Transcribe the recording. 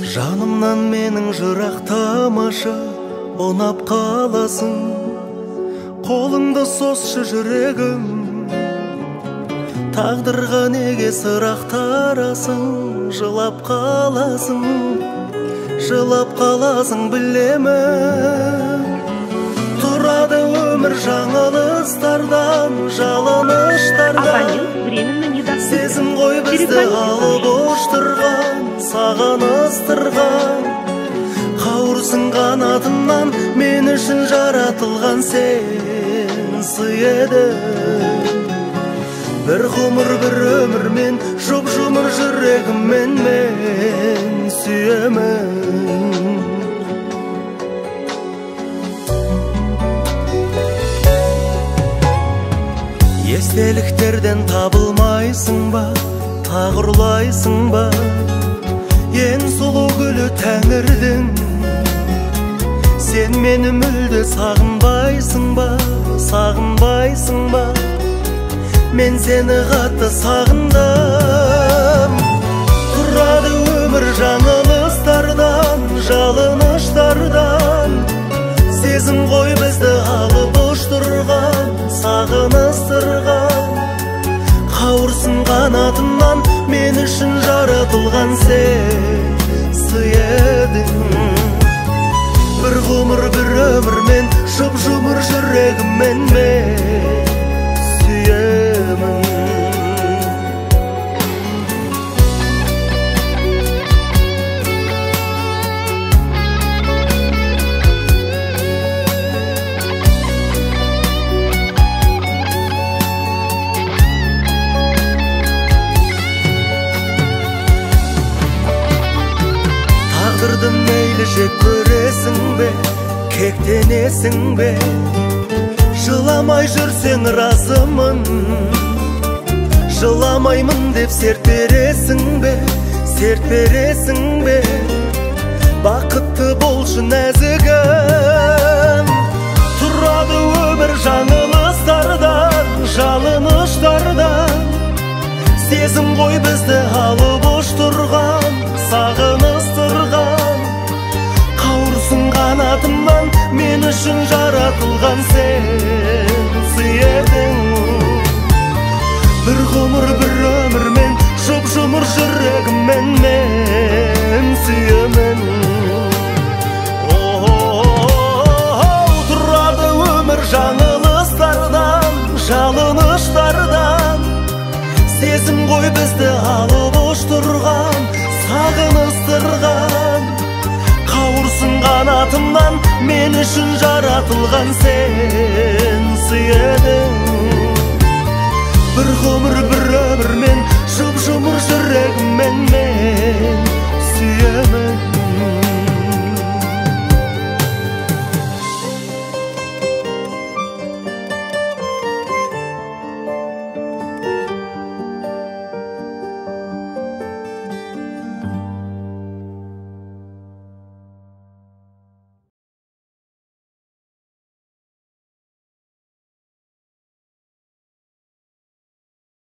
Жанымнан менің жырақ тамаша ұнап қаласың, қолыңды сосшы жүрегім, тағдырға неге сұрақ тарасың, жылап қаласың білемін. Тұрады өмір жаңалыстардан, жалыныштардан, сезім ғой бізді алып ұштырған, саған ыстырған. Қауырсың қанатымнан, мен үшін жаратылған сен сый едің. Bir ғұмыр bir өмірмен, жұп-жұмыр жүрегіммен мен сүйемін. Естеліктерден табылмайсың ба, тағырлайсың ба, ең сұлу гүлі тәңірдің. Сен мені мүлде сағынбайсың ба, мен сені қатты сағындым. Тұрады өмір жаңылыстардан, жалыныштардан, сезім ғой бізді алып ұштырған, саған ыстырған. Қауырсың қанатымнан, мен үшін жаратылған сен сый едің. Bir ғұмыр bir өмірмен, жұп-жұмыр жүрегіммен мен сүйемін. Тағдырды мейлі жек көресің бе, кектенесің бе, жыламай жүрсең разымын. Жыламаймын деп серт бересің бе, бақытты болшы нәзігім. Тұрады өмір жаңылыстардан, жалыныштардан, сезім ғой бізді алып ұштырған, саған ыстырған. Қауырсың қанатымнан, мен үшін жаратылған сен сый едің. Bir ғұмыр bir өмірмен, жұп-жұмыр жүрегіммен мен сүйемін. Тұрады өмір жаңылыстардан, жалыныштардан, сезім ғой бізді алып ұштырған, саған ыстырған. Қауырсың қанатымнан, мен үшін жаратылған сен сый едің. Bir ғұмыр bir өмірмен, жұп-жұмыр жүрегіммен мен сүйемін.